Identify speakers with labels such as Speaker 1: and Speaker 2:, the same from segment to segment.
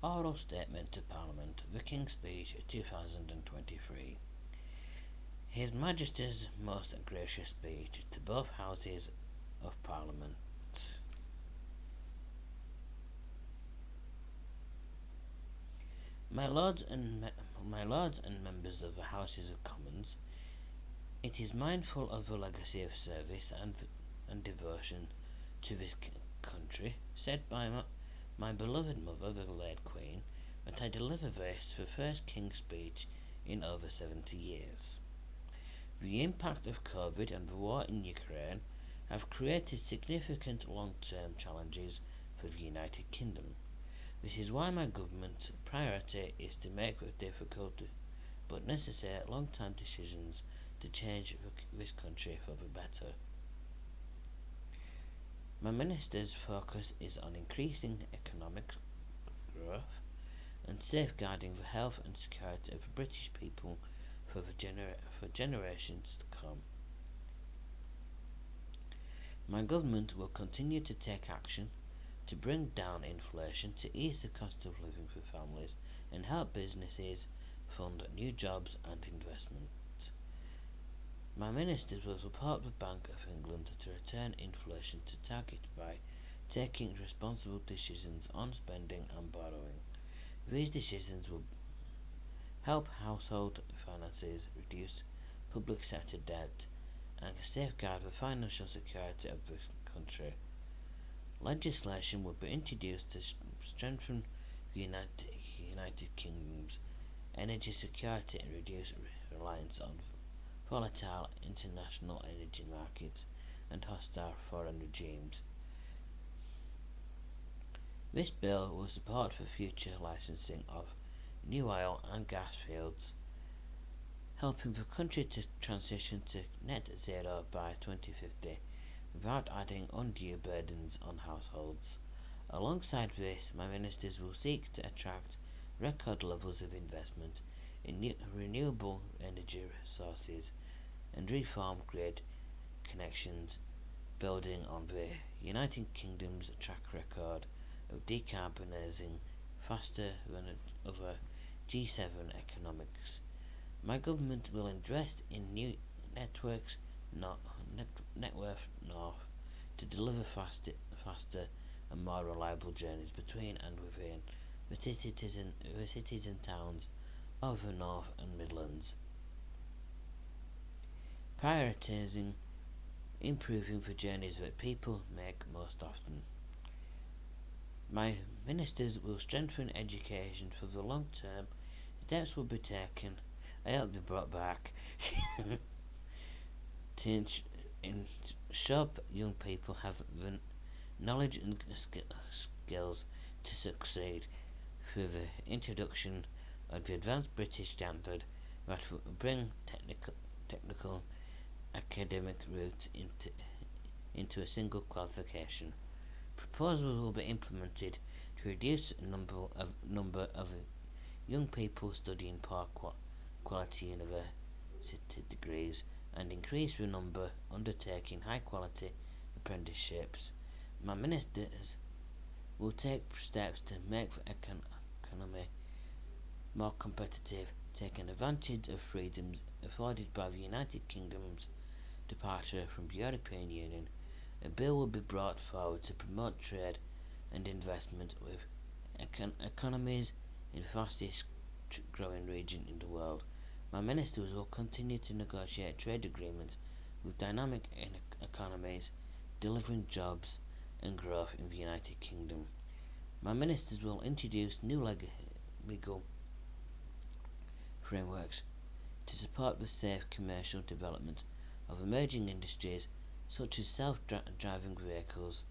Speaker 1: Oral Statement to Parliament, the King's Speech 2023. His Majesty's most gracious speech to both Houses of Parliament. My Lords and members of the Houses of Commons, it is mindful of the legacy of service and devotion to this country set by my beloved mother, the late Queen, that I deliver this, the first King's Speech in over 70 years. The impact of COVID and the war in Ukraine have created significant long-term challenges for the United Kingdom. This is why my government's priority is to make the difficult but necessary long-term decisions to change this country for the better. My minister's focus is on increasing economic growth and safeguarding the health and security of the British people for generations to come. My government will continue to take action to bring down inflation, to ease the cost of living for families, and help businesses fund new jobs and investment. My ministers will support the Bank of England to return inflation to target by taking responsible decisions on spending and borrowing. These decisions will help household finances, reduce public sector debt, and safeguard the financial security of the country. Legislation will be introduced to strengthen the United Kingdom's energy security and reduce reliance on volatile international energy markets and hostile foreign regimes. This bill will support the future licensing of new oil and gas fields, helping the country to transition to net zero by 2050 without adding undue burdens on households. Alongside this, my ministers will seek to attract record levels of investment in renewable energy sources and reform grid connections, building on the United Kingdom's track record of decarbonising faster than other G7 economics. My government will invest in new networks Network North to deliver faster and more reliable journeys between and within the cities and towns of the North and Midlands, prioritising improving the journeys that people make most often. My ministers will strengthen education for the long term. Steps will be taken, I hope be brought back, to ensure young people have the knowledge and skills to succeed through the introduction of the Advanced British Standard that will bring technical academic routes into a single qualification. Proposals will be implemented to reduce the number of young people studying poor quality university degrees and increase the number undertaking high quality apprenticeships. My ministers will take steps to make the economy more competitive, taking advantage of freedoms afforded by the United Kingdom's departure from the European Union. A bill will be brought forward to promote trade and investment with economies in the fastest growing region in the world. My ministers will continue to negotiate trade agreements with dynamic economies, delivering jobs and growth in the United Kingdom. My ministers will introduce new legal frameworks to support the safe commercial development of emerging industries such as self-driving vehicles,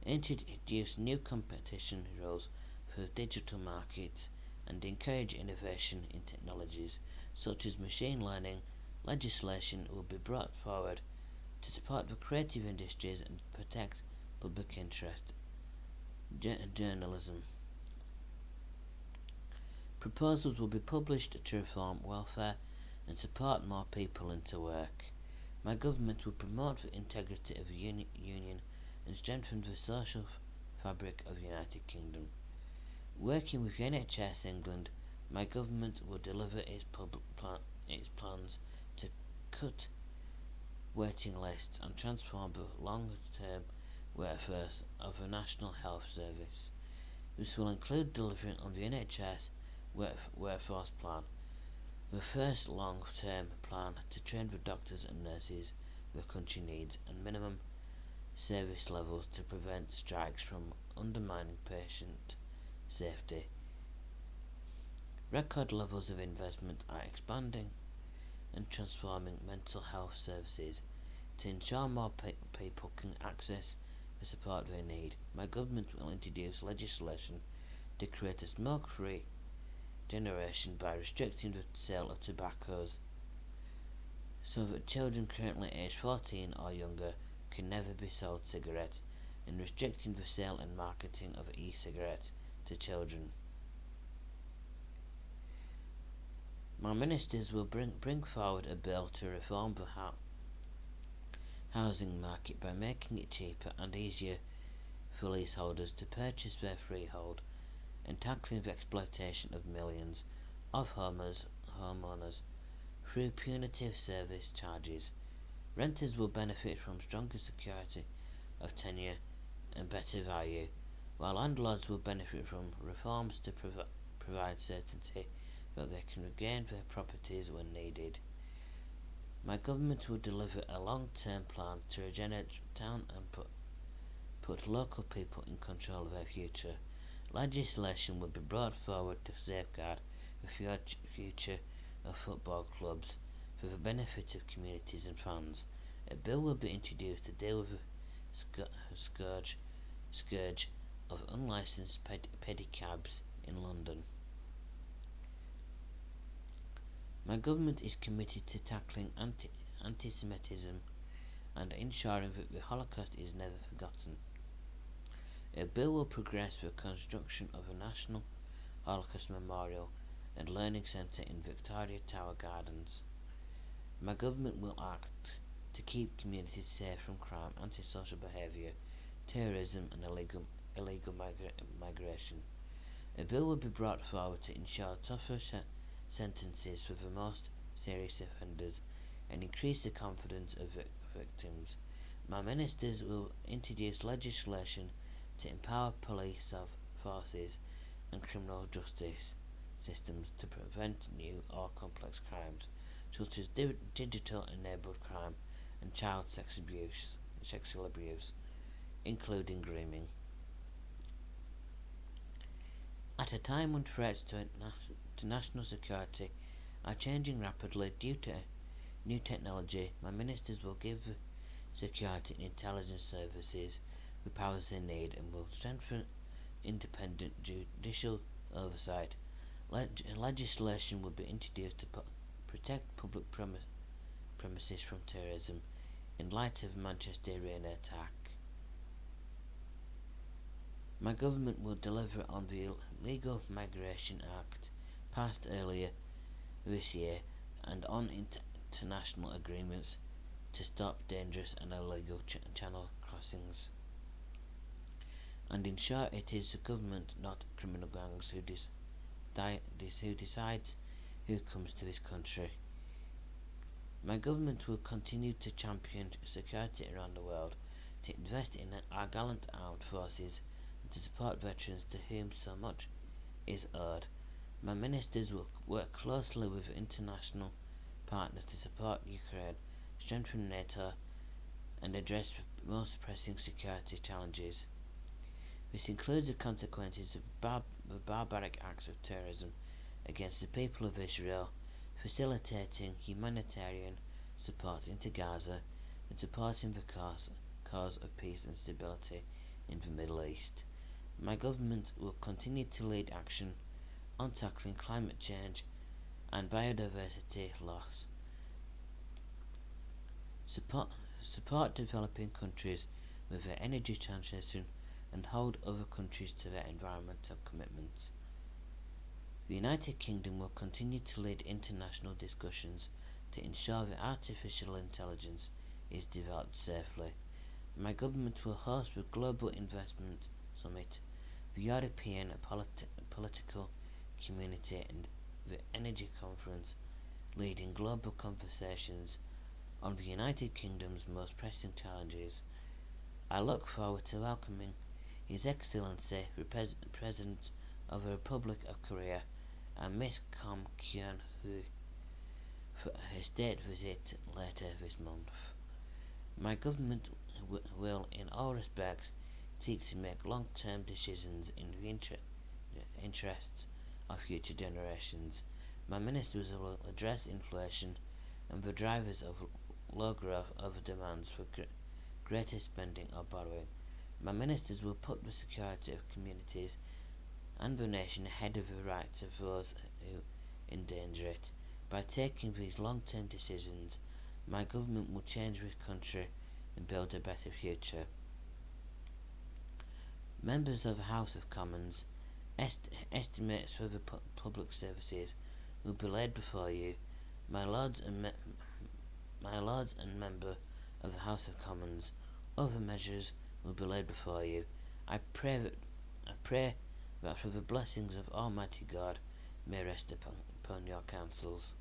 Speaker 1: introduce new competition rules for digital markets, and encourage innovation in technologies such as machine learning. Legislation will be brought forward to support the creative industries and protect public interest journalism. Proposals will be published to reform welfare and support more people into work. My government will promote the integrity of the Union and strengthen the social fabric of the United Kingdom. Working with NHS England, my government will deliver its plans to cut waiting lists and transform the long-term workforce of a National Health Service. This will include delivering on the NHS workforce plan, the first long-term plan to train the doctors and nurses the country needs, and minimum service levels to prevent strikes from undermining patient safety. Record levels of investment are expanding and transforming mental health services to ensure more people can access the support they need. My government will introduce legislation to create a smoke-free generation by restricting the sale of tobaccos so that children currently aged 14 or younger can never be sold cigarettes, and restricting the sale and marketing of e-cigarettes to children. My ministers will bring forward a bill to reform the housing market by making it cheaper and easier for leaseholders to purchase their freehold, and tackling the exploitation of millions of homeowners through punitive service charges. Renters will benefit from stronger security of tenure and better value, while landlords will benefit from reforms to provide certainty that they can regain their properties when needed. My government will deliver a long-term plan to regenerate town and put local people in control of their future. Legislation will be brought forward to safeguard the future of football clubs for the benefit of communities and fans. A bill will be introduced to deal with the scourge of unlicensed pedicabs in London. My government is committed to tackling anti-Semitism and ensuring that the Holocaust is never forgotten. A bill will progress the construction of a National Holocaust Memorial and Learning Centre in Victoria Tower Gardens. My government will act to keep communities safe from crime, antisocial behaviour, terrorism and illegal migration. A bill will be brought forward to ensure tougher sentences for the most serious offenders and increase the confidence of victims. My ministers will introduce legislation to empower police forces and criminal justice systems to prevent new or complex crimes, such as digital-enabled crime and child sexual abuse, including grooming. At a time when threats to national security are changing rapidly due to new technology, my ministers will give the security and intelligence services the powers they need and will strengthen independent judicial oversight. Legislation will be introduced to protect public premises from terrorism in light of the Manchester Arena attack. My government will deliver on the Illegal Migration Act passed earlier this year and on international agreements to stop dangerous and illegal channel crossings, and ensure it is the government, not criminal gangs, who decides who comes to this country. My government will continue to champion security around the world, to invest in our gallant armed forces, and to support veterans to whom so much is owed. My ministers will work closely with international partners to support Ukraine, strengthen NATO, and address the most pressing security challenges. This includes the consequences of the barbaric acts of terrorism against the people of Israel, facilitating humanitarian support into Gaza, and supporting the cause of peace and stability in the Middle East. My government will continue to lead action on tackling climate change and biodiversity loss, support developing countries with their energy transition, and hold other countries to their environmental commitments. The United Kingdom will continue to lead international discussions to ensure that artificial intelligence is developed safely. My government will host the Global Investment Summit the European political community and the Energy Conference, leading global conversations on the United Kingdom's most pressing challenges. I look forward to welcoming His Excellency the President of the Republic of Korea and Miss Kim Kyung-hoo for a state visit later this month. My government will, in all respects, seek to make long-term decisions in the interests of future generations. My ministers will address inflation and the drivers of low growth over demands for greater spending or borrowing. My ministers will put the security of communities and the nation ahead of the rights of those who endanger it. By taking these long-term decisions, my government will change this country and build a better future. Members of the House of Commons, estimates for the public services will be laid before you. My lords and member of the House of Commons, other measures will be laid before you. I pray that for the blessings of Almighty God may rest upon your councils.